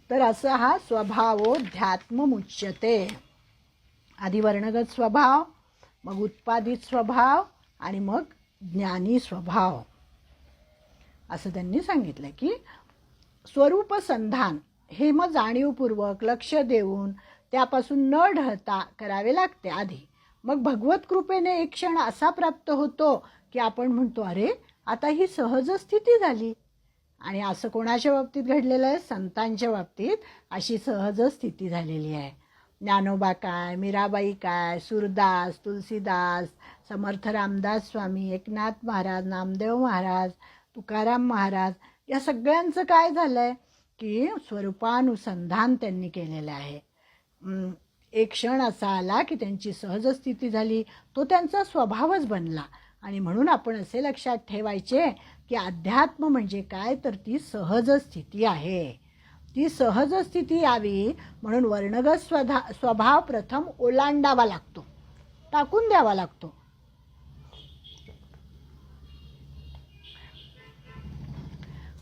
तर असं हा स्वभावोध्यात्ममुच्यते. आधी वर्णगत स्वभाव, मग उत्पादित स्वभाव आणि मग ज्ञानी स्वभाव, असं त्यांनी सांगितलं की स्वरूप संधान हे मग जाणीवपूर्वक लक्ष देऊन त्यापासून न ढळता करावे लागते आधी. मग भगवत कृपेने एक क्षण असा प्राप्त होतो की आपण म्हणतो, अरे आता ही सहज स्थिती झाली. आणि असं कोणाच्या बाबतीत घडलेलं आहे? संतांच्या बाबतीत अशी सहज स्थिती झालेली आहे. ज्ञानोबा काय, मीराबाई काय, सूरदास, तुलसीदास, समर्थ रामदास स्वामी, एकनाथ महाराज, नामदेव महाराज, तुकाराम महाराज, या सगळ्यांचं काय झालं आहे की स्वरूपानुसंधान त्यांनी केलेलं आहे. एक क्षण असा आला की त्यांची सहज स्थिती झाली, तो त्यांचा स्वभावच बनला. आणि म्हणून आपण असे लक्षात ठेवायचे की अध्यात्म म्हणजे काय, तर ती सहज स्थिती आहे. ती सहज स्थिती यावी म्हणून वर्णगत स्वभाव प्रथम ओलांडावा लागतो, टाकून द्यावा लागतो.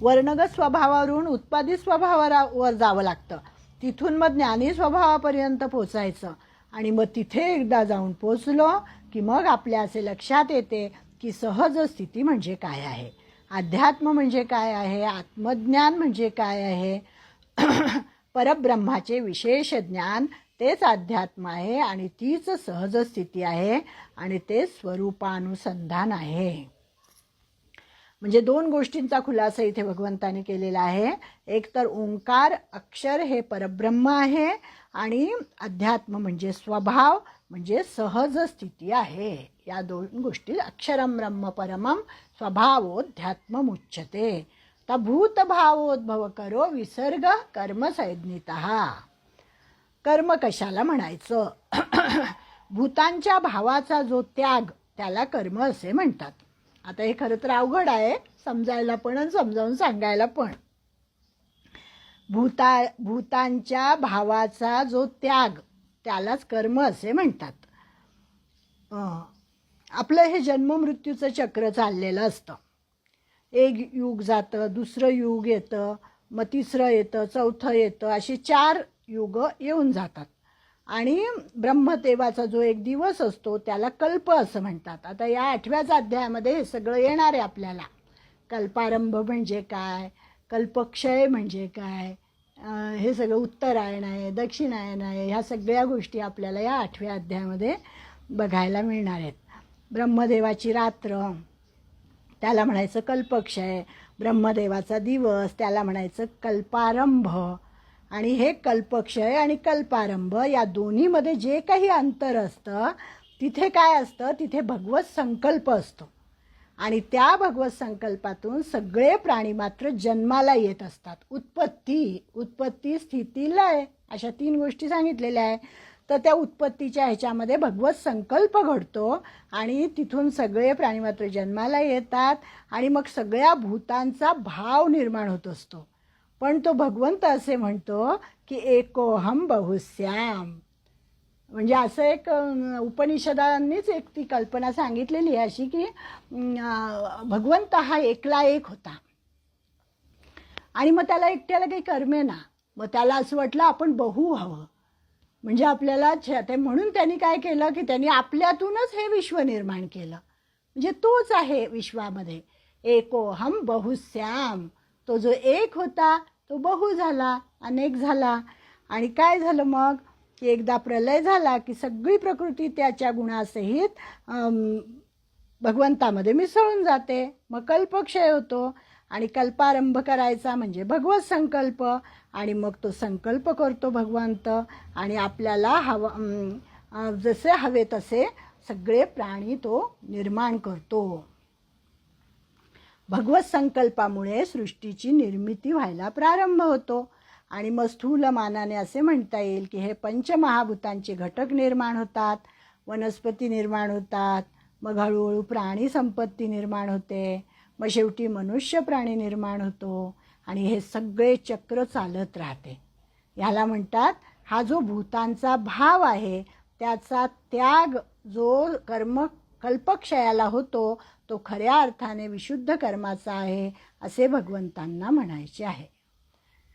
वर्णगत स्वभावावरून उत्पादित स्वभावावर जावं लागतं. तिथून मग ज्ञानी स्वभावापर्यंत पोचायचं. आणि मग तिथे एकदा जाऊन पोचलो की मग आपल्या असे लक्षात येते की सहज स्थिती म्हणजे काय आहे, अध्यात्म म्हणजे काय आहे, आत्मज्ञान म्हणजे काय आहे. परब्रह्माचे विशेष ज्ञान तेच अध्यात्म आहे आणि तीच सहज स्थिती आहे आणि ते स्वरूपानुसंधान आहे. म्हणजे दोन गोष्टींचा खुलासा इथे भगवंताने केलेला आहे. एक तर ओंकार अक्षर हे परब्रह्म आहे आणि अध्यात्म म्हणजे स्वभाव म्हणजे सहज स्थिती आहे. या दोन गोष्टी अक्षरम ब्रह्म परमम स्वभावोध्यात्ममुच्यते. तर भूतभावोद्भव करो विसर्ग कर्म संज्ञितः. कर्म कशाला म्हणायचं? भूतांच्या भावाचा जो त्याग त्याला कर्म असे म्हणतात. आता हे खरं तर अवघड आहे समजायला पण आणि समजावून सांगायला पण. भूतांच्या भावाचा जो त्याग त्यालाच कर्म असे म्हणतात. आपलं हे जन्ममृत्यूचं चक्र चाललेलं असतं. एक युग जातं, दुसरं युग येतं, मग तिसरं येतं, चौथं येतं, अशी 4 युग येऊन जातात. आणि ब्रह्मदेवाचा जो एक दिवस असतो त्याला कल्प असं म्हणतात. आता या 8व्याच अध्यायामध्ये हे सगळं येणार आहे आपल्याला. कल्पारंभ म्हणजे काय, कल्पक्षय म्हणजे काय, हे सगळं उत्तरायण आहे, दक्षिणायन आहे, ह्या सगळ्या गोष्टी आपल्याला या 8व्या अध्यायामध्ये बघायला मिळणार आहेत. ब्रह्मदेवाची रात्र त्याला म्हणायचं कल्पक्षय, ब्रह्मदेवाचा दिवस त्याला म्हणायचं कल्पारंभ. आणि हे कल्पक्षय आणि कल्पारंभ या दोन्हीमध्ये जे काही अंतर असतं तिथे काय असतं, तिथे भगवत संकल्प असतो. आणि त्या भगवत संकल्पातून सगळे प्राणी मात्र जन्माला येत असतात. उत्पत्ती स्थिती लय अशा 3 गोष्टी सांगितलेल्या आहे. तर त्या उत्पत्तीच्या ह्याच्यामध्ये भगवत संकल्प घडतो आणि तिथून सगळे प्राणी मात्र जन्माला येतात आणि मग सगळ्या भूतांचा भाव निर्माण होत असतो. पण तो भगवंत असे म्हणतो की एकोहम बहुश्याम. म्हणजे असं एक उपनिषदांनीच एक ती कल्पना सांगितलेली आहे अशी की भगवंत हा एकला एक होता आणि मग त्याला एकट्याला काही करमेना. मग त्याला असं वाटलं आपण बहु हवं, म्हणजे आपल्याला म्हणून त्यांनी काय केलं की त्यांनी आपल्यातूनच हे विश्व निर्माण केलं. म्हणजे तोच आहे विश्वामध्ये एकोहम बहुश्याम. तो जो एक होता तो बहु झाला, अनेक झाला. आणि काय झालं मग की एकदा प्रलय झाला की सगळी प्रकृती त्याच्या गुणासहित भगवंतामध्ये मिसळून जाते. मग कल्पक्षय होतो आणि कल्पारंभ करायचा म्हणजे भगवत संकल्प. आणि मग तो संकल्प करतो भगवंत आणि आपल्याला जसे हवे तसे सगळे प्राणी तो निर्माण करतो. भगवत संकल्पामुळे सृष्टीची निर्मिती व्हायला प्रारंभ होतो. आणि मग स्थूल मानाने असे म्हणता येईल की हे पंचमहाभूतांचे घटक निर्माण होतात, वनस्पती निर्माण होतात, मग हळूहळू प्राणी संपत्ती निर्माण होते, मग शेवटी मनुष्य प्राणी निर्माण होतो आणि हे सगळे चक्र चालत राहते. ह्याला म्हणतात हा जो भूतांचा भाव आहे त्याचा त्याग जो कल्पक्षयाला होतो तो खऱ्या अर्थाने विशुद्ध कर्माचा आहे असे भगवंतांना म्हणायचे आहे.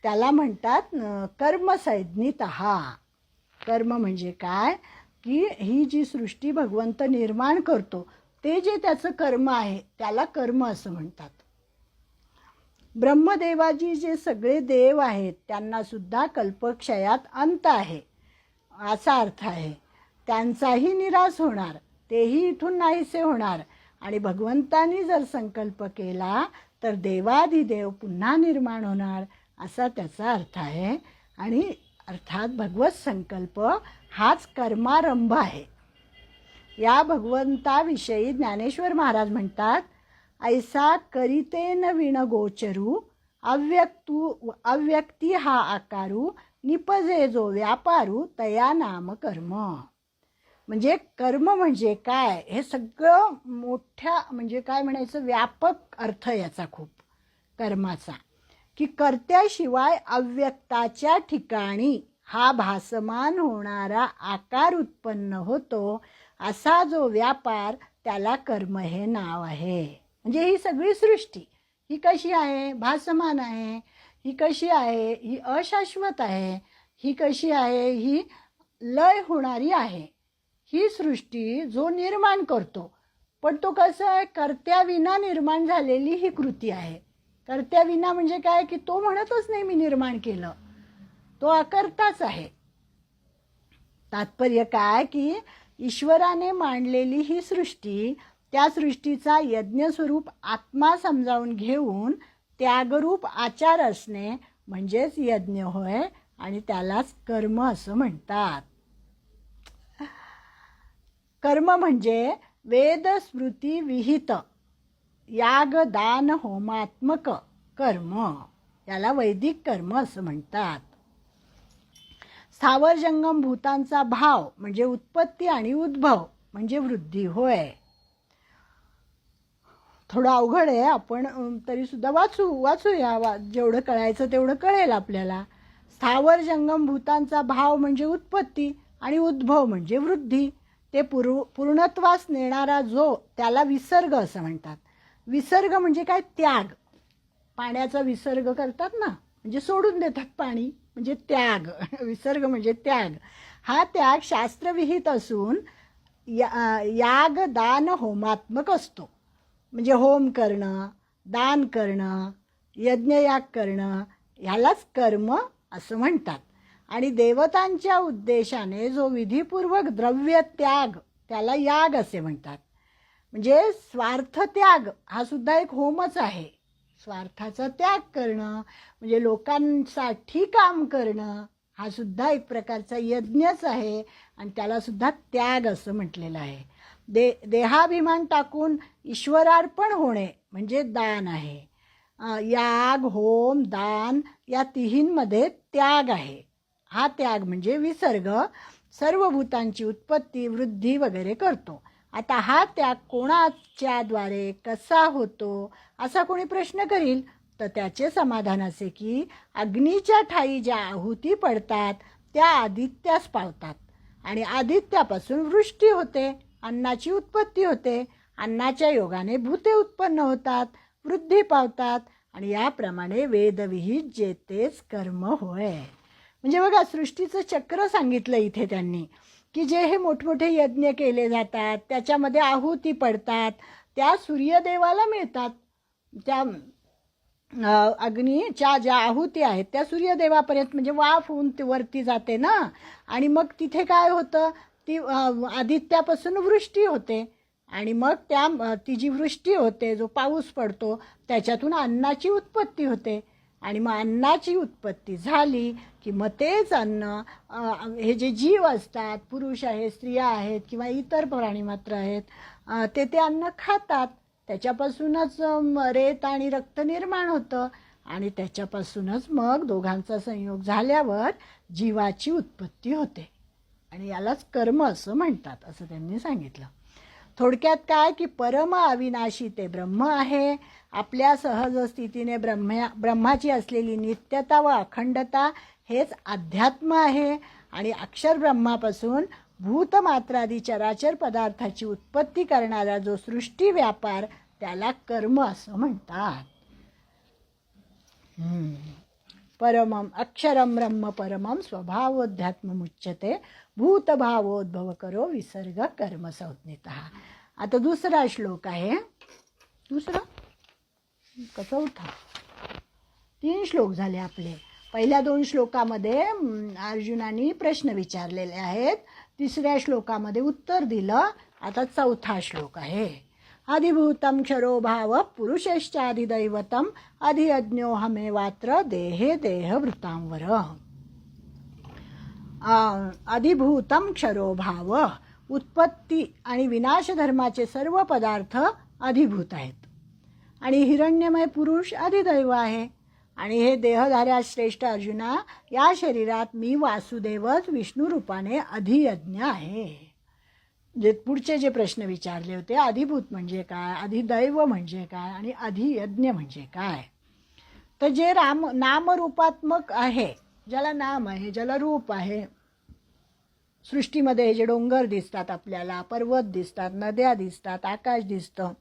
त्याला म्हणतात कर्मसंज्ञितः. कर्म म्हणजे काय की ही जी सृष्टी भगवंत निर्माण करतो ते जे त्याचं कर्म आहे त्याला कर्म असं म्हणतात. ब्रह्मदेवाजी जे सगळे देव आहेत त्यांना सुद्धा कल्पक्षयात अंत आहे असा अर्थ आहे. त्यांचाही निराश होणार, तेही इथून नाहीसे होणार. आणि भगवंतांनी जर संकल्प केला तर देवाधिदेव पुन्हा निर्माण होणार असा त्याचा अर्थ आहे. आणि अर्थात भगवत संकल्प हाच कर्मारंभ आहे. या भगवंताविषयी ज्ञानेश्वर महाराज म्हणतात, ऐसा करितेन विणगोचरू अव्यक्ती हा आकारू निपजे जो व्यापारू तया नाम कर्म. म्हणजे कर्म म्हणजे काय हे सगळं मोठ्या म्हणजे काय म्हणायचं व्यापक अर्थ याचा खूप कर्माचा, की कर्त्याशिवाय अव्यक्ताच्या ठिकाणी हा भासमान होणारा आकार उत्पन्न होतो असा जो व्यापार त्याला कर्म हे नाव आहे. म्हणजे ही सगळी सृष्टी ही कशी आहे, भासमान आहे. ही कशी आहे, ही अशाश्वत आहे. ही कशी आहे, ही लय होणारी आहे. ही सृष्टी जो निर्माण करतो, पण तो कसं आहे, कर्त्याविना निर्माण झालेली ही कृती आहे. कर्त्याविना म्हणजे काय की तो म्हणतच नाही मी निर्माण केलं, तो अकर्ताच आहे. तात्पर्य काय की ईश्वराने मांडलेली ही सृष्टी त्या सृष्टीचा यज्ञस्वरूप आत्मा समजावून घेऊन त्यागरूप आचार असणे म्हणजेच यज्ञ होय. आणि त्यालाच कर्म असं म्हणतात. कर्म म्हणजे वेद स्मृती विहित याग दान होमात्मक कर्म, याला वैदिक कर्म असं म्हणतात. स्थावर जंगम भूतांचा भाव म्हणजे उत्पत्ती आणि उद्भव म्हणजे वृद्धी होय. थोडं अवघड आहे, आपण तरी सुद्धा वाचूया. जेवढं कळायचं तेवढं कळेल आपल्याला. स्थावर जंगम भूतांचा भाव म्हणजे उत्पत्ती आणि उद्भव म्हणजे वृद्धी. ते पूर्णत्वास नेणारा जो त्याला विसर्ग असं म्हणतात. विसर्ग म्हणजे काय, त्याग. पाण्याचा विसर्ग करतात ना, म्हणजे सोडून देतात पाणी, म्हणजे त्याग. विसर्ग म्हणजे त्याग. हा त्याग शास्त्रविहित असून याग दान होमात्मक असतो. म्हणजे होम करणं, दान करणं, यज्ञयाग करणं ह्यालाच कर्म असं म्हणतात. आणि देवतांच्या उद्देशाने जो विधिपूर्वक द्रव्य त्याग त्याला याग असे म्हणतात. म्हणजे स्वार्थ त्याग हा सुद्धा एक होमच आहे. स्वार्थाचा त्याग करणं म्हणजे लोकांसाठी काम करणं हा सुद्धा एक प्रकारचा यज्ञच आहे आणि त्याला सुद्धा त्याग असं म्हटलेलं आहे. देहाभिमान टाकून ईश्वरार्पण होणे म्हणजे दान आहे. याग होम दान या तिहींमध्ये त्याग आहे. हा त्याग म्हणजे विसर्ग सर्व भूतांची उत्पत्ती वृद्धी वगैरे करतो. आता हा त्याग कोणाच्याद्वारे कसा होतो असा कोणी प्रश्न करील तर त्याचे समाधान असे की अग्नीच्या ठाई ज्या आहुती पडतात त्या आदित्यास पावतात आणि आदित्यापासून वृष्टी होते, अन्नाची उत्पत्ती होते. अन्नाच्या योगाने भूते उत्पन्न होतात, वृद्धी पावतात आणि याप्रमाणे वेदविहित जे तेच कर्म होय. म्हणजे बघा सृष्टीचं चक्र सांगितलं इथे त्यांनी की जे हे मोठमोठे यज्ञ केले जातात त्याच्यामध्ये आहुती पडतात त्या सूर्यदेवाला मिळतात. त्या अग्नीच्या ज्या आहुती आहेत त्या सूर्यदेवापर्यंत म्हणजे वाफ होऊन ती वरती जाते ना. आणि मग तिथे काय होतं, ती आदित्यापासून वृष्टी होते आणि मग ती जी वृष्टी होते जो पाऊस पडतो त्याच्यातून अन्नाची उत्पत्ती होते. आणि मग अन्नाची उत्पत्ती झाली की मग तेच अन्न हे जे जीव असतात, पुरुष आहेत, स्त्रिया आहेत किंवा इतर प्राणीमात्र आहेत, ते अन्न खातात. त्याच्यापासूनच रेत आणि रक्त निर्माण होतं आणि त्याच्यापासूनच मग दोघांचा संयोग झाल्यावर जीवाची उत्पत्ती होते आणि यालाच कर्म असं म्हणतात असं त्यांनी सांगितलं. थोडक्यात काय की परम अविनाशी ते ब्रह्म आहे. आपल्या सहज स्थितीने ब्रह्माची असलेली नित्यता व अखंडता हेच अध्यात्म आहे. आणि अक्षर ब्रह्मापासून भूतमात्रादी चराचर पदार्थाची उत्पत्ती करणारा जो सृष्टी व्यापार त्याला कर्म असं म्हणतात. परमम अक्षरम ब्रह्म परमम स्वभावोध्यात्ममुच्यते भूतभावोद्भव करो विसर्ग कर्म संज्ञितः. आता दुसरा श्लोक आहे. दुसरा का चौथा? 3 श्लोक झाले आपले. पहिल्या 2 श्लोकामध्ये अर्जुनाने प्रश्न विचारलेले आहेत. तिसऱ्या श्लोकामध्ये उत्तर दिलं. आता चौथा श्लोक आहे. अधिभूतम क्षरो भाव पुरुषश्चाधिदैवतम अधियज्ञोहमेवात्र देहे देहवृतांवर. अधिभूतम क्षरो भाव, उत्पत्ती आणि विनाश धर्माचे सर्व पदार्थ अधिभूत आहेत आणि हिरण्यमय पुरुष अधिदैव आहे. आणि हे देहधाऱ्या श्रेष्ठ अर्जुना, या शरीरात मी वासुदेवच विष्णू रूपाने अधियज्ञ आहे. जे पुढचे जे प्रश्न विचारले होते, अधिभूत म्हणजे काय, अधिदैव म्हणजे काय आणि अधियज्ञ म्हणजे काय, तर जे नामरूपात्मक आहे, ज्याला नाम आहे, ज्याला रूप आहे, सृष्टीमध्ये हे जे डोंगर दिसतात आपल्याला, पर्वत दिसतात, नद्या दिसतात, आकाश दिसतं,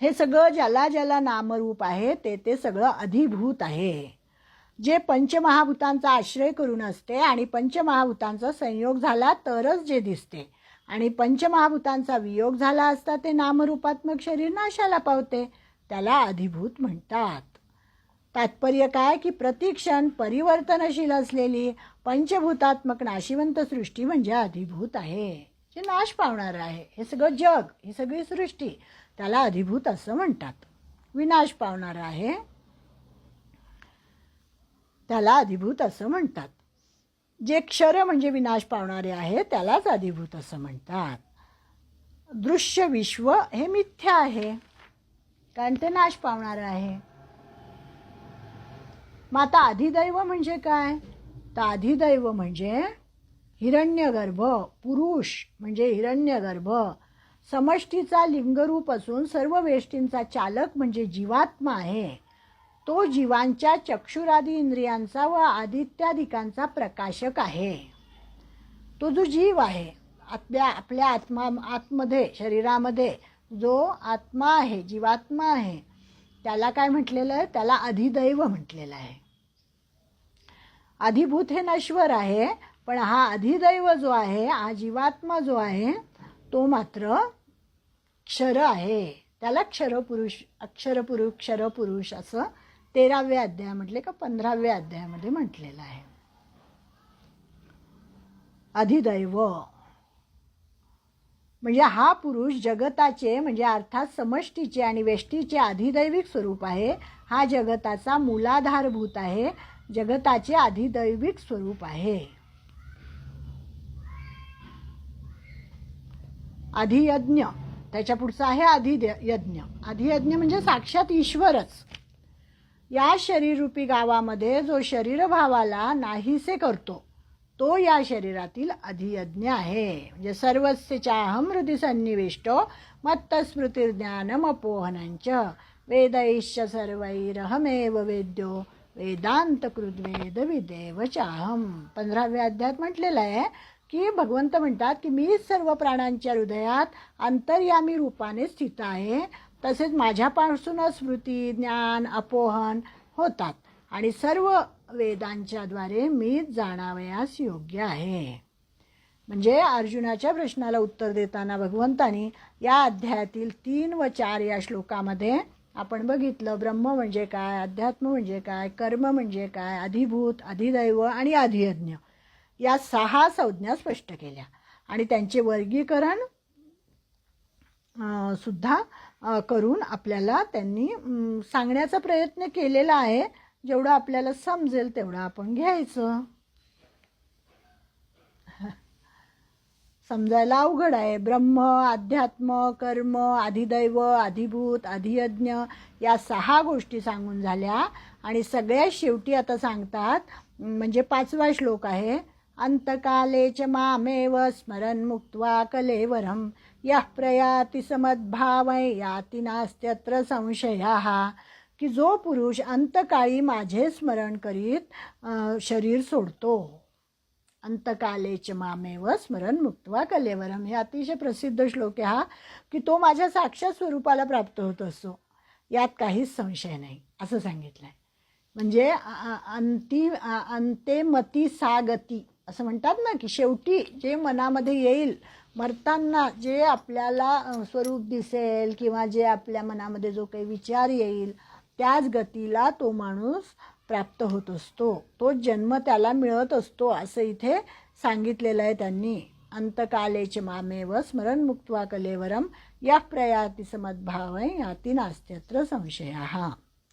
हे सगळं ज्याला ज्याला नामरूप आहे ते सगळं अधिभूत आहे. जे पंचमहाभूतांचा आश्रय करून असते आणि पंचमहाभूतांचा संयोग झाला तरच जे दिसते आणि पंचमहाभूतांचा वियोग झाला असता ते नामरूपात्मक शरीर नाशाला पावते, त्याला अधिभूत म्हणतात. तात्पर्य काय की प्रतिक्षण परिवर्तनशील असलेली पंचभूतात्मक नाशिवंत सृष्टी म्हणजे अधिभूत आहे, जे नाश पावणार आहे. हे सगळं जग, ही सगळी सृष्टी त्याला अधिभूत असं म्हणतात. विनाश पावणार आहे त्याला अधिभूत असं म्हणतात. जे क्षर म्हणजे विनाश पावणारे आहे त्यालाच अधिभूत असं म्हणतात. दृश्य विश्व हे मिथ्या आहे कारण ते नाश पावणार आहे. मग आता अधिदैव म्हणजे काय? तर अधिदैव म्हणजे हिरण्यगर्भ, पुरुष म्हणजे हिरण्यगर्भ, समष्टीचा लिंगरूप असून सर्व वेष्टींचा चालक म्हणजे जीवात्मा आहे. तो जीवांच्या चक्षुरादी इंद्रियांचा व आदित्यादिकांचा प्रकाशक आहे. तो जो जीव आहे, आपल्या आतमध्ये शरीरामध्ये जो आत्मा आहे, जीवात्मा आहे, त्याला काय म्हटलेलं आहे? त्याला अधिदैव म्हटलेलं आहे. अधिभूत हे नश्वर आहे, पण हा अधिदैव जो आहे, हा जीवात्मा जो आहे, तो मात्र क्षर आहे. त्याला क्षरपुरुष, अक्षरपुरुष, क्षरपुरुष असं 13व्या अध्याय म्हटले का 15व्या अध्यायामध्ये म्हटलेलं आहे. अधिदैव म्हणजे हा पुरुष जगताचे म्हणजे अर्थात समष्टीचे आणि वेष्टीचे अधिदैविक स्वरूप आहे. हा जगताचा मूलाधारभूत आहे, जगताचे अधिदैविक स्वरूप आहे. अधियज्ञ त्याच्या पुढचा आहे अधियज्ञ. अधियज्ञ म्हणजे साक्षात ईश्वरच. या शरीररूपी गावामध्ये जो शरीरभावाला नाहीसे करतो तो या शरीरातील अधियज्ञ आहे. म्हणजे सर्वस्य चाहं हृदि सन्निविष्टो मत्तस्मृतिर्ज्ञानमपोहनञ्च वेदैश्च सर्वैरहमेव वेद्यो वेदांतकृद्वेद विदेव चाहं. 15व्या अध्यायात म्हटलेलं आहे की भगवंत म्हणतात की मीच सर्व प्राणांच्या हृदयात अंतर्यामी रूपाने स्थित आहे. तसेच माझ्यापासूनच स्मृती, ज्ञान, अपोहन होतात आणि सर्व वेदांच्याद्वारे मीच जाणावयास योग्य आहे. म्हणजे अर्जुनाच्या प्रश्नाला उत्तर देताना भगवंतानी या अध्यायातील 3 व 4 या श्लोकामध्ये आपण बघितलं ब्रह्म म्हणजे काय, अध्यात्म म्हणजे काय, कर्म म्हणजे काय, अधिभूत, अधिदैव आणि अधियज्ञ या 6 संज्ञा स्पष्ट केल्या आणि त्यांचे वर्गीकरण सुद्धा करून आपल्याला त्यांनी सांगण्याचा प्रयत्न केलेला आहे. जेवढं आपल्याला समजेल तेवढं आपण घ्यायचं. समजायला अवघड आहे. ब्रह्म, अध्यात्म, कर्म, अधिदैव, अधिभूत, अधियज्ञ या 6 गोष्टी सांगून झाल्या आणि सगळ्यात शेवटी आता सांगतात म्हणजे 5वा श्लोक आहे. अंतकाले च मामेव स्मरन् मुक्त्वा कलेवरम यः प्रयाति समद्भावै याति नास्त्यत्र संशयः. की जो पुरुष अंतकाळी माझे स्मरण करीत शरीर सोडतो. अंतकाले च मामेव स्मरन् मुक्त्वा कलेवरम हे अतिशय प्रसिद्ध श्लोक आहे हा, की तो माझ्या साक्षात स्वरूपाला प्राप्त होत असतो, यात काहीच संशय नाही असं सांगितलं आहे. म्हणजे अंते मती सा गती असं म्हणतात ना, की शेवटी जे मनामध्ये येईल, मरताना जे आपल्याला स्वरूप दिसेल किंवा जे आपल्या मनामध्ये जो काही विचार येईल त्याच गतीला तो माणूस प्राप्त होत असतो, तोच जन्म त्याला मिळत असतो असं इथे सांगितलेलं आहे त्यांनी. अंतकालेच मामेव स्मरण मुक्त्वा कलेवरम या प्रयाती समद्भावय याती नास्त्यत्र संशय.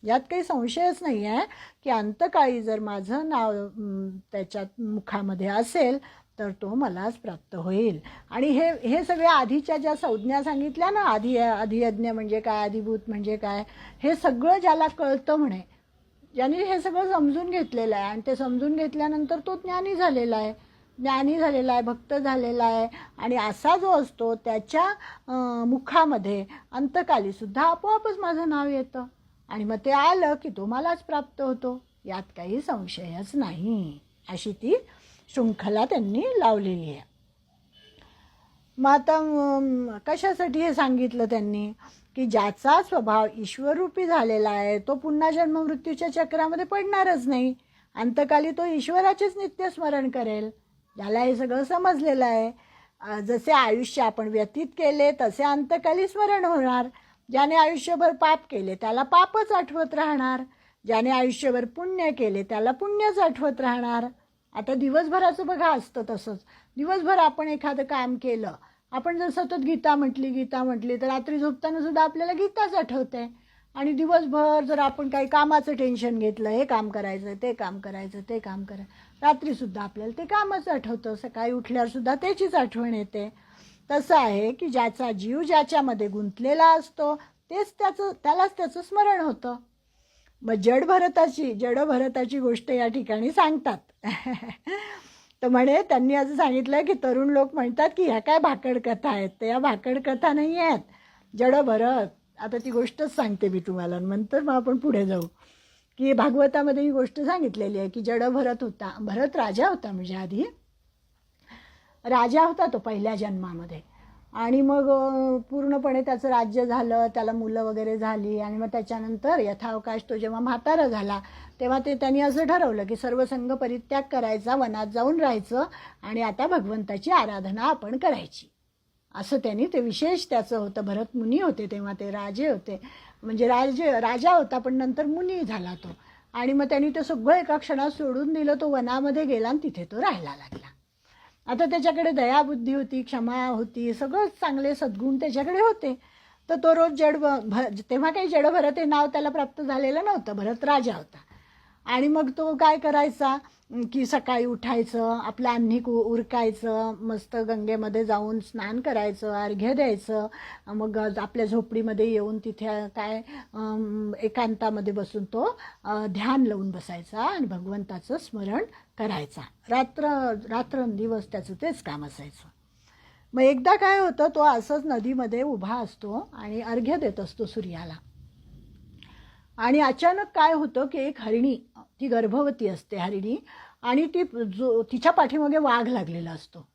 यात काही संशयच नाही आहे की अंतकाळी जर माझं नाव त्याच्यात मुखामध्ये असेल तर तो मलाच प्राप्त होईल. आणि हे सगळे आधीच्या ज्या संज्ञा सांगितल्या ना, अधियज्ञ म्हणजे काय, अधिभूत म्हणजे काय, हे सगळं ज्याला कळतं म्हणे, ज्याने हे सगळं समजून घेतलेलं आहे आणि ते समजून घेतल्यानंतर तो ज्ञानी झालेला आहे, भक्त झालेला आहे. आणि असा जो असतो त्याच्या मुखामध्ये अंतकालीसुद्धा आपोआपच माझं नाव येतं आणि मग ते आलं की तो मलाच प्राप्त होतो, यात काही संशयच नाही. अशी ती शृंखला त्यांनी लावलेली आहे. मग आता कशासाठी हे सांगितलं त्यांनी, की ज्याचा स्वभाव ईश्वररूपी झालेला आहे तो पुन्हा जन्ममृत्यूच्या चक्रामध्ये पडणारच नाही. अंतकाली तो ईश्वराचेच नित्यस्मरण करेल, ज्याला हे सगळं समजलेलं आहे. जसे आयुष्य आपण व्यतीत केले तसे अंतकाली स्मरण होणार. ज्याने आयुष्यभर पाप केले त्याला पापच आठवत राहणार, ज्याने आयुष्यभर पुण्य केले त्याला पुण्यच आठवत राहणार. आता दिवसभराचं बघा असतं तसंच. दिवसभर आपण एखादं काम केलं, आपण जर सतत गीता म्हटली तर रात्री झोपताना सुद्धा आपल्याला गीताच आठवते. आणि दिवसभर जर आपण काही कामाचं टेन्शन घेतलं, हे काम करायचं, ते काम करायचं, रात्रीसुद्धा आपल्याला ते कामच आठवतं, सकाळी उठल्यावरसुद्धा त्याचीच आठवण येते. तसं आहे की ज्याचा जीव ज्याच्यामध्ये गुंतलेला असतो त्यालाच त्याचं स्मरण होतं. मग जडभरताची गोष्ट या ठिकाणी सांगतात. तर म्हणे त्यांनी असं सांगितलं की तरुण लोक म्हणतात की ह्या काय भाकड कथा आहेत. तर या भाकड कथा नाही आहेत, जडभरत. आता ती गोष्टच सांगते मी तुम्हाला, नंतर मग आपण पुढे जाऊ. की भागवतामध्ये ही गोष्ट सांगितलेली आहे की जडभरत होता, भरत राजा होता, म्हणजे आधी राजा होता तो पहिल्या जन्मामध्ये. आणि मग पूर्णपणे त्याचं राज्य झालं, त्याला मुलं वगैरे झाली. आणि मग त्याच्यानंतर यथावकाश तो जेव्हा म्हातारा झाला तेव्हा त्यांनी असं ठरवलं की सर्वसंग परित्याग करायचा, वनात जाऊन राहायचं आणि आता भगवंताची आराधना आपण करायची, असं त्यांनी ते विशेष त्याचं होतं. भरत मुनी होते तेव्हा, ते राजे होते, म्हणजे राजा होता पण नंतर मुनी झाला तो. आणि मग त्यांनी ते सगळं एका क्षणात सोडून दिलं, तो वनामध्ये गेला आणि तिथे तो राहायला लागला. आता त्याच्याकडे दयाबुद्धी होती, क्षमा होती, सगळं चांगले सद्गुण त्याच्याकडे होते. तर तो रोज तेव्हा काही जडभरत हे नाव त्याला प्राप्त झालेलं नव्हतं, भरत राजा होता. आणि मग तो काय करायचा की सकाळी उठायचं, आपलं अन्निक उरकायचं, मस्त गंगेमध्ये जाऊन स्नान करायचं, अर्घ्य द्यायचं, मग आपल्या झोपडीमध्ये येऊन तिथे काय एकांतामध्ये बसून तो ध्यान लावून बसायचा आणि भगवंताचं स्मरण करायचा. रात्रंदिवस त्याचं तेच काम असायचं. मग एकदा काय होतं, तो असंच नदीमध्ये उभा असतो आणि अर्घ्य देत असतो सूर्याला. आणि अचानक काय होतं की एक हरिणी, ती गर्भवती असते हरिणी, आणि तिच्या पाठीमागे वाघ लागलेला असतो.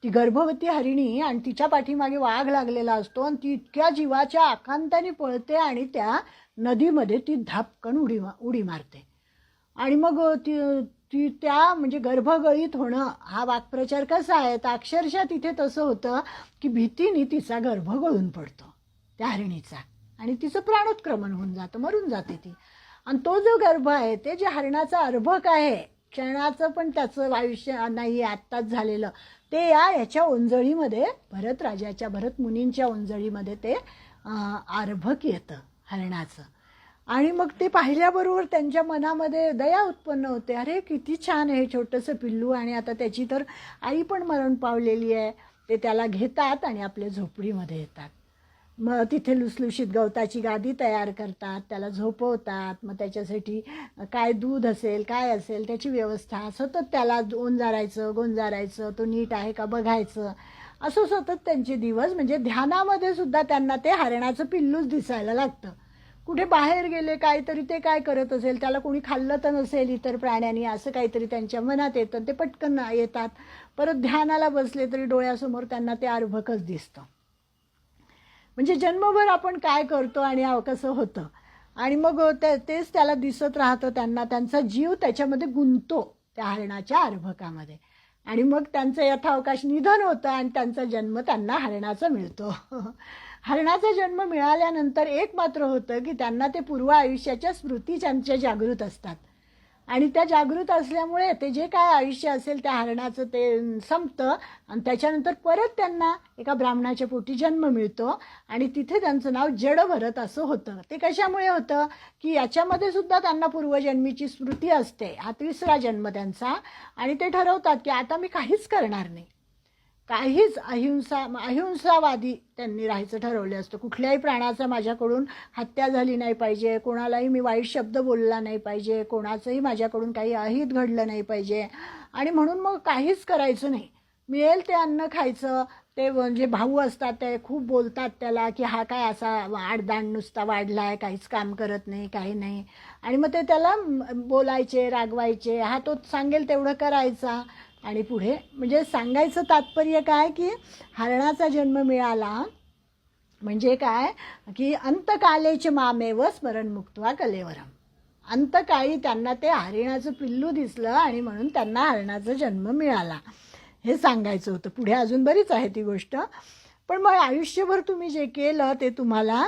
ती गर्भवती हरिणी आणि तिच्या पाठीमागे वाघ लागलेला असतो आणि ती इतक्या जीवाच्या आकांताने पळते आणि त्या नदीमध्ये ती धापकन उडी मारते. आणि मग ती त्या म्हणजे गर्भगळीत होणं हा वाक्प्रचार कसा आहे, तर अक्षरशः तिथे तसं होतं की भीतीने तिचा गर्भ गळून पडतो त्या हरिणीचा आणि तिचं प्राणोत्क्रमण होऊन जातं, मरून जाते ती. आणि तो जो गर्भ आहे ते जे हरणाचा अर्भक आहे, क्षणाचं पण त्याचं आयुष्य नाही आत्ताच झालेलं, ते याच्या ओंजळीमध्ये भरत मुनींच्या ओंजळीमध्ये ते अर्भक येतं हरणाचं. आणि मग ते पाहिल्याबरोबर त्यांच्या मनामध्ये दया उत्पन्न होते. अरे किती छान आहे छोटंसं पिल्लू, आणि आता त्याची तर आई पण मरण पावलेली आहे. ते त्याला घेतात आणि आपल्या झोपडीमध्ये येतात. मग तिथे लुसलुशीत गवताची गादी तयार करतात, त्याला झोपवतात. मग त्याच्यासाठी काय दूध असेल काय असेल त्याची व्यवस्था, सतत त्याला गोंजारायचं, तो नीट आहे का बघायचं, असं सतत त्यांचे दिवस. म्हणजे ध्यानामध्ये सुद्धा त्यांना ते हरणाचं पिल्लूच दिसायला लागतं. कुठे बाहेर गेले काहीतरी, ते काय करत असेल, त्याला कोणी खाल्लं तर नसेल इतर प्राण्यांनी, असं काहीतरी त्यांच्या मनात येतं. ते पटकन येतात. परत ध्यानाला बसले तरी डोळ्यासमोर त्यांना ते अर्भकच दिसतं. म्हणजे जन्मभर आपण काय करतो आणि कसं होतं. आणि मग तेच त्याला दिसत राहतं, त्यांना त्यांचा जीव त्याच्यामध्ये गुंततो त्या हरणाच्या अर्भकामध्ये. आणि मग त्यांचं यथावकाश निधन होतं आणि त्यांचा जन्म त्यांना हरणाचा मिळतो. हरणाचा जन्म मिळाल्यानंतर एक मात्र होतं की त्यांना ते पूर्व आयुष्याच्या स्मृती त्यांच्या जागृत असतात. आणि त्या जागृत असल्यामुळे ते जे काय आयुष्य असेल त्या हरणाचं ते संपतं आणि त्याच्यानंतर परत त्यांना एका ब्राह्मणाच्या पोटी जन्म मिळतो आणि तिथे त्यांचं नाव जडभरत असं होतं. ते कशामुळे होतं की याच्यामध्ये सुद्धा त्यांना पूर्वजन्मीची स्मृती असते. हा 3रा जन्म त्यांचा. आणि ते ठरवतात की आता मी काहीच करणार नाही, काहीच अहिंसावादी त्यांनी राहायचं ठरवलं असतं. कुठल्याही प्राणाचा माझ्याकडून हत्या झाली नाही पाहिजे, कोणालाही मी वाईट शब्द बोलला नाही पाहिजे, कोणाचंही माझ्याकडून काही अहित घडलं नाही पाहिजे. आणि म्हणून मग काहीच करायचं नाही, मिळेल ते अन्न खायचं. ते म्हणजे भाऊ असतात ते खूप बोलतात त्याला की हा काय असा आडदांड नुसता वाढला आहे, काहीच काम करत नाही, काही नाही. आणि मग ते त्याला बोलायचे, रागवायचे. हा तो सांगेल तेवढं करायचा. आणि पुढे म्हणजे सांगायचं तात्पर्य काय की हरणाचा जन्म मिळाला म्हणजे काय की अंतकालेच मामेव स्मरण मुक्त्वा कलेवरम. अंतकाळी त्यांना ते हरिणाचं पिल्लू दिसलं आणि म्हणून त्यांना हरणाचा जन्म मिळाला, हे सांगायचं होतं. पुढे अजून बरीच आहे ती गोष्ट. पण मग आयुष्यभर तुम्ही जे केलं ते तुम्हाला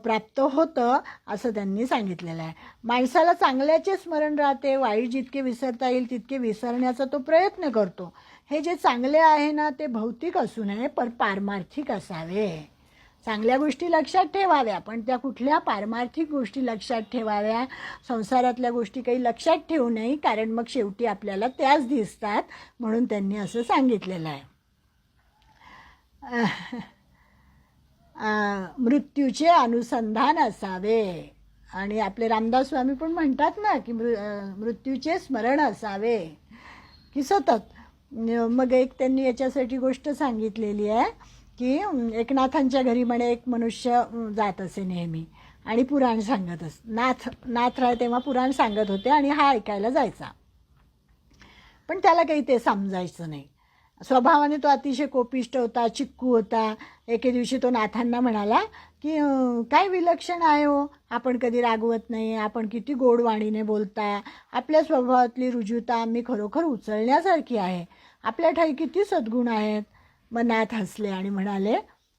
प्राप्त होतं असं त्यांनी सांगितलेलं आहे. माणसाला चांगल्याचे स्मरण राहते, वाईट जितके विसरता येईल तितके विसरण्याचा तो प्रयत्न करतो. हे जे चांगले आहे ना ते भौतिक असू नये पण पारमार्थिक असावे. चांगल्या गोष्टी लक्षात ठेवाव्या पण त्या कुठल्या पारमार्थिक गोष्टी लक्षात ठेवाव्या. संसारातल्या गोष्टी काही लक्षात ठेवू नये कारण मग शेवटी आपल्याला त्याच दिसतात. म्हणून त्यांनी असं सांगितलेलं आहे. मृत्यूचे अनुसंधान असावे. आणि आपले रामदास स्वामी पण म्हणतात ना की मृत्यूचे स्मरण असावे की सतत. मग एक त्यांनी याच्यासाठी गोष्ट सांगितलेली आहे की एकनाथांच्या घरी म्हणे एक मनुष्य जात असे नेहमी आणि पुराण सांगत नाथराय तेव्हा पुराण सांगत होते आणि हा ऐकायला जायचा. पण त्याला काही ते समजायचं नाही. स्वभावाने तो अतिशय कोपिष्ट होता, चिक्कू होता. एके दिवशी तो नाथांना म्हणाला की काय विलक्षण आहे हो, आपण कधी रागवत नाही, आपण किती गोडवाणीने बोलता, आपल्या स्वभावातली रुजुता आम्ही खरोखर उचलण्यासारखी आहे, आपल्या ठाई किती सद्गुण आहेत. मग नाथ हसले आणि म्हणाले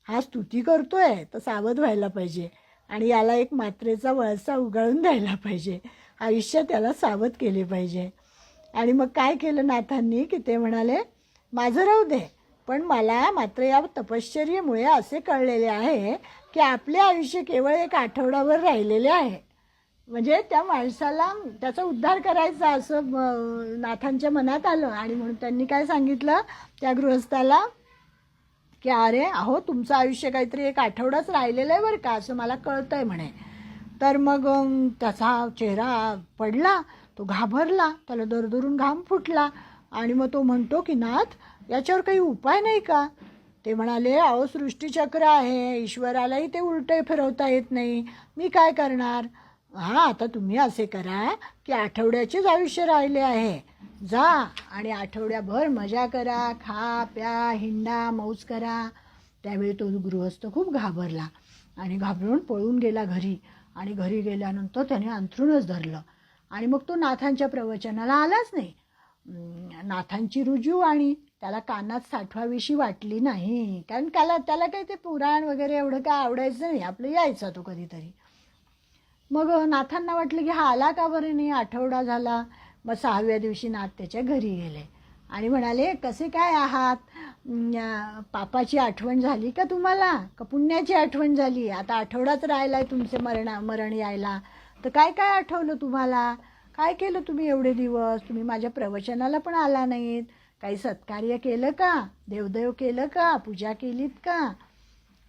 हा स्तुती करतोय तर सावध व्हायला पाहिजे आणि याला एक मात्रेचा वळसा उगाळून द्यायला पाहिजे, आयुष्यात त्याला सावध केले पाहिजे. आणि मग काय केलं नाथांनी की ते म्हणाले माझं राहू दे पण मला मात्र या तपश्चर्येमुळे असे कळलेले आहे की आपले आयुष्य केवळ एक आठवडाभर राहिलेले आहे. म्हणजे त्या माणसाला त्याचा उद्धार करायचा असं नाथांच्या मनात आलं. आणि म्हणून त्यांनी काय सांगितलं त्या गृहस्थाला की अरे अहो तुमचं आयुष्य काहीतरी एक आठवडाच राहिलेलं आहे बरं का, असं मला कळतंय म्हणे. तर मग त्याचा चेहरा पडला, तो घाबरला, त्याला दरदरून घाम फुटला. आणि मग तो म्हणतो की नाथ याच्यावर काही उपाय नाही का. ते म्हणाले अहो सृष्टीचक्र आहे, ईश्वरालाही ते उलटे फिरवता येत नाही, मी काय करणार. हां आता तुम्ही असे करा की आठवड्याचेच आयुष्य राहिले आहे, जा आणि आठवड्याभर मजा करा, खा प्या हिंडा मौज करा. त्यावेळी तो गृहस्थ खूप घाबरला आणि घाबरून पळून गेला घरी. आणि घरी गेल्यानंतर त्याने अंथरूणच धरलं आणि मग तो नाथांच्या प्रवचनाला आलाच नाही. नाथांची रुजू आणि त्याला कानात साठवावीशी वाटली नाही कारण त्याला काही ते पुराण वगैरे एवढं काय आवडायचं नाही, आपलं यायचा तो कधीतरी. मग नाथांना वाटलं की हा आला का बरं नाही, आठवडा झाला. मग 6व्या दिवशी नाथ त्याच्या घरी गेले आणि म्हणाले कसे काय आहात, पापाची आठवण झाली का तुम्हाला का पुण्याची आठवण झाली, आता आठवडाच राहिला आहे तुमचे मरण यायला, तर काय काय आठवलं तुम्हाला, काय केलं तुम्ही एवढे दिवस, तुम्ही माझ्या प्रवचनाला पण आला नाहीत, काही सत्कार्य केलं का, देवदेव केलं का, पूजा केलीत का.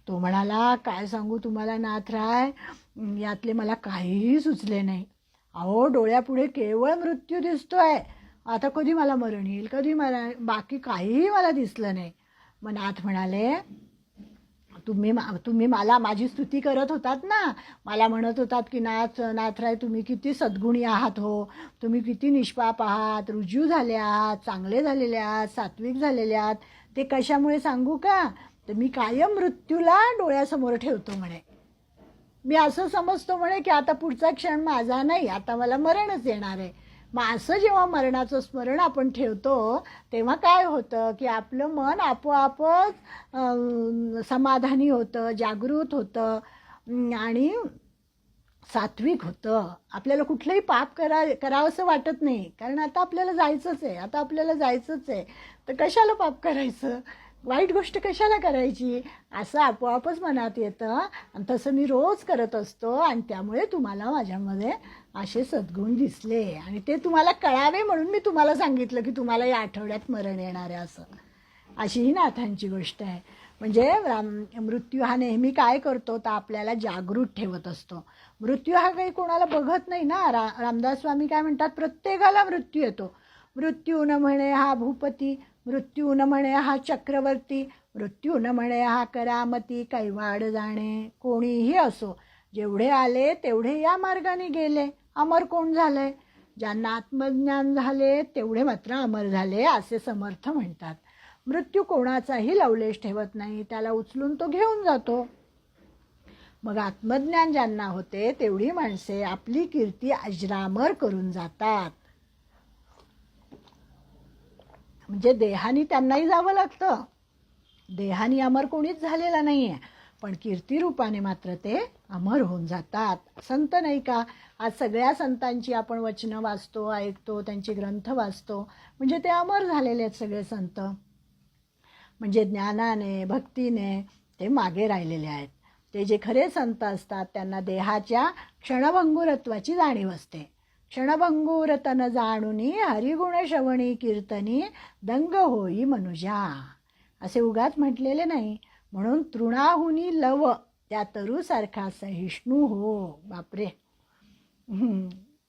तो म्हणाला काय सांगू तुम्हाला नाथराय, यातले मला काहीही सुचले नाही. अहो डोळ्यापुढे केवळ मृत्यू दिसतोय, आता कधी मला मरण येईल, कधी मला, बाकी काहीही मला दिसलं नाही. मग नाथ म्हणाले तुम्ही मला माझी स्तुती करत होतात ना, मला म्हणत होतात की नाथराय तुम्ही किती सद्गुणी आहात हो, तुम्ही किती निष्पाप आहात, रुजू झाले आहात, चांगले झालेले आहात, सात्विक झालेले आहात. ते कशामुळे सांगू का, तर मी कायम मृत्यूला डोळ्यासमोर ठेवतो म्हणे. मी असं समजतो म्हणे की आता पुढचा क्षण माझा नाही, आता मला मरणच येणार आहे. मग असं जेव्हा मरणाचं स्मरण आपण ठेवतो तेव्हा काय होतं की आपलं मन आपोआपच समाधानी होतं, जागृत होतं आणि सात्विक होतं. आपल्याला कुठलंही पाप करावंसं वाटत नाही, कारण आता आपल्याला जायचंच आहे, आता आपल्याला जायचंच आहे, तर कशाला पाप करायचं, वाईट गोष्ट कशाला करायची, असं आपोआपच मनात येतं. आणि तसं मी रोज करत असतो आणि त्यामुळे तुम्हाला माझ्यामध्ये असे सद्गुण दिसले आणि ते तुम्हाला कळावे म्हणून मी तुम्हाला सांगितलं की तुम्हाला या आठवड्यात मरण येणार आहे असं. अशी ही नाथांची गोष्ट आहे. म्हणजे मृत्यू हा नेहमी काय करतो तर आपल्याला जागृत ठेवत असतो. मृत्यू हा काही कोणाला बघत नाही ना. रामदास स्वामी काय म्हणतात, प्रत्येकाला मृत्यू येतो. मृत्यू न म्हणे हा भूपती, मृत्यू न म्हणे हा चक्रवर्ती, मृत्यू न म्हणे हा करामती, कैवाड जाणे. कोणीही असो, जेवढे आले तेवढे या मार्गाने गेले. अमर कोण झाले? ज्यांना आत्मज्ञान झाले तेवढे मात्र अमर झाले असे समर्थ म्हणतात. मृत्यू कोणाचाही लवलेश ठेवत नाही, त्याला उचलून तो घेऊन जातो. मग आत्मज्ञान ज्यांना होते तेवढी माणसे आपली कीर्ती अजरामर करून जातात. म्हणजे देहानी त्यांनाही जावं लागतं, देहानी अमर कोणीच झालेला नाही आहे, पण कीर्तिरूपाने मात्र ते अमर होऊन जातात. संत नाही का, आज सगळ्या संतांची आपण वचनं वाचतो, ऐकतो, त्यांचे ग्रंथ वाचतो, म्हणजे ते अमर झालेले आहेत सगळे संत. म्हणजे ज्ञानाने, भक्तीने ते मागे राहिलेले आहेत. ते जे खरे संत असतात त्यांना देहाच्या क्षणभंगुरत्वाची जाणीव असते. क्षणभंगुर तन जाणुनी हरिगुण श्रवणी कीर्तनी दंग होई मनुजा, असे उगाच म्हटलेले नाही. म्हणून तृणाहुनी लव त्या तरूसारखा सहिष्णू हो. बापरे,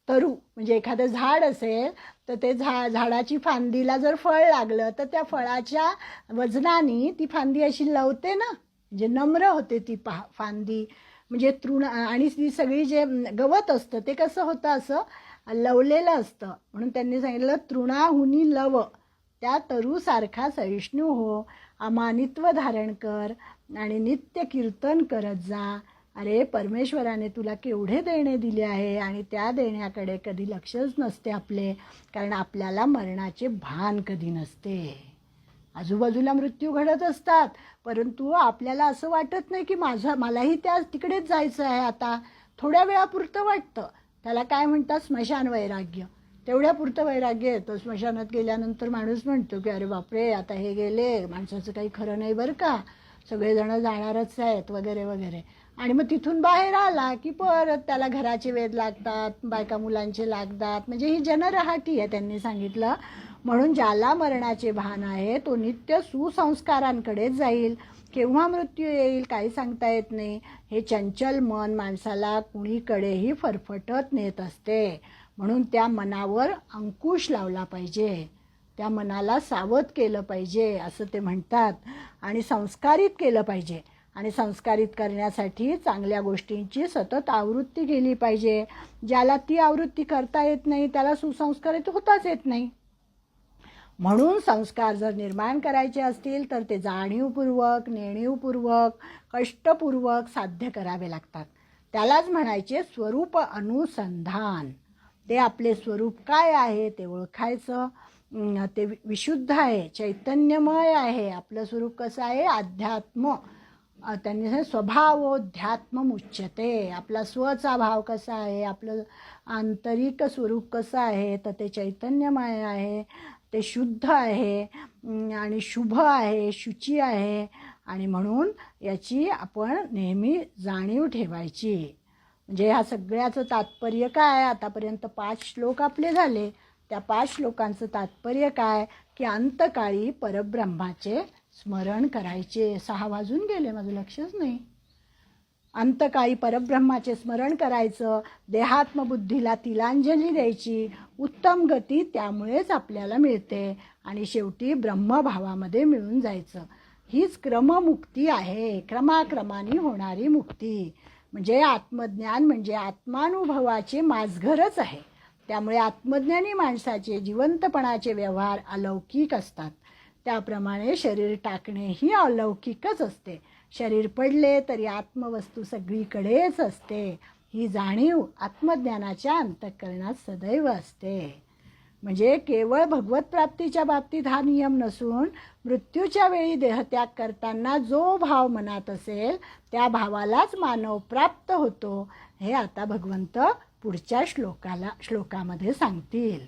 तरू म्हणजे एखादं झाड असेल तर ते झाडाची फांदीला जर फळ लागलं तर त्या फळाच्या वजनाने ती फांदी अशी लवते ना, म्हणजे नम्र होते ती फांदी. म्हणजे तृण आणि ती सगळी जे गवत असतं ते कसं होतं, असं लवलेलं असतं. म्हणून त्यांनी सांगितलं तृणाहुनी लव त्या तरूसारखा सहिष्णू हो, अमानित्व धारण कर आणि नित्य कीर्तन करत जा. अरे परमेश्वराने तुला केवढे देणे दिले आहे आणि त्या देण्याकडे कधी लक्षच नसते आपले, कारण आपल्याला मरणाचे भान कधी नसते. आजूबाजूला मृत्यू घडत असतात, परंतु आपल्याला असं वाटत नाही की मलाही त्या तिकडेच जायचं आहे. आता थोड्या वेळापुरतं वाटतं, त्याला काय म्हणतात स्मशान वैराग्य. तेवढ्यापुरतं वैराग्य येतं. स्मशानात गेल्यानंतर माणूस म्हणतो की अरे बापरे, आता हे गेले, माणसाचं काही खरं नाही बरं का, सगळेजण जाणारच आहेत वगैरे वगैरे. आणि मग तिथून बाहेर आला की परत त्याला घराचे वेध लागतात, बायका मुलांचे लागतात. म्हणजे ही जनरहाटी आहे त्यांनी सांगितलं. म्हणून ज्याला मरणाचे भान आहे तो नित्य सुसंस्कारांकडे जाईल. केव्हा मृत्यू येईल काही सांगता येत नाही. हे चंचल मन माणसाला कुणीकडेही फरफटत नेत असते. म्हणून त्या मनावर अंकुश लावला पाहिजे, त्या मनाला सावध केलं पाहिजे असं ते म्हणतात. आणि संस्कारित केलं पाहिजे. आणि संस्कारित करण्यासाठी चांगल्या गोष्टींची सतत आवृत्ती केली पाहिजे. ज्याला ती आवृत्ती करता येत नाही त्याला सुसंस्कारित होताच येत नाही. म्हणून संस्कार जर निर्माण करायचे असतील तर ते जाणीवपूर्वक, नेणीवपूर्वक, कष्टपूर्वक साध्य करावे लागतात. त्यालाच म्हणायचे स्वरूप अनुसंधान. ते आपले स्वरूप काय आहे ते ओळखायचं. ते विशुद्ध आहे, चैतन्यमय आहे. आपलं स्वरूप कसं आहे, अध्यात्म. त्यांनी स्वभावोध्यात्म उच्यते. आपला स्वचा भाव कसा आहे, आपलं आंतरिक स्वरूप कसं आहे, तर ते चैतन्यमय आहे, ते शुद्ध आहे आणि शुभ आहे, शुची आहे. आणि म्हणून याची आपण नेहमी जाणीव ठेवायची. म्हणजे ह्या सगळ्याचं तात्पर्य काय, आतापर्यंत 5 श्लोक आपले झाले. त्या 5 श्लोकांचं तात्पर्य काय की अंतकाळी परब्रह्माचे स्मरण करायचे. 6 वाजून गेले, माझं लक्षच नाही. अंतकाळी परब्रह्माचे स्मरण करायचं, देहात्मबुद्धीला तिलांजली द्यायची. उत्तम गती त्यामुळेच आपल्याला मिळते आणि शेवटी ब्रह्मभावामध्ये मिळून जायचं. हीच क्रममुक्ती आहे, क्रमाक्रमाने होणारी मुक्ती. म्हणजे आत्मज्ञान म्हणजे आत्मानुभवाचे माझघरच आहे. त्यामुळे आत्मज्ञानी माणसाचे जिवंतपणाचे व्यवहार अलौकिक असतात. त्याप्रमाणे शरीर टाकणे ही अलौकिकच असते. शरीर पडले तरी आत्मवस्तू सगळीकडेच असते. ही जाणीव आत्मज्ञानाच्या अंतःकरणात सदैव असते. म्हणजे केवळ भगवत प्राप्तीच्या बाबतीत हा नियम नसून मृत्यूच्या वेळी देहत्याग करताना जो भाव मनात असेल त्या भावालाच मानव प्राप्त होतो, हे आता भगवंत पुढच्या श्लोकामध्ये सांगतील.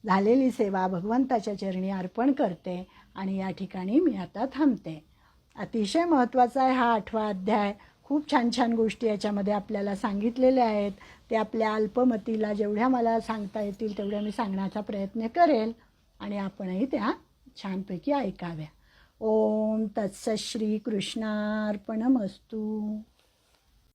झालेली सेवा भगवंताच्या चरणी अर्पण करते आणि या ठिकाणी मी आता थांबते. अतिशय महत्त्वाचा आहे हा 8वा अध्याय. खूप छान छान गोष्टी याच्यामध्ये आपल्याला सांगितलेल्या आहेत. ते आपल्या अल्पमतीला जेवढ्या मला सांगता येतील तेवढ्या मी सांगण्याचा प्रयत्न करेल आणि आपणही त्या छानपैकी ऐकाव्या. ओम तत्सत श्री कृष्णार्पणमस्तु.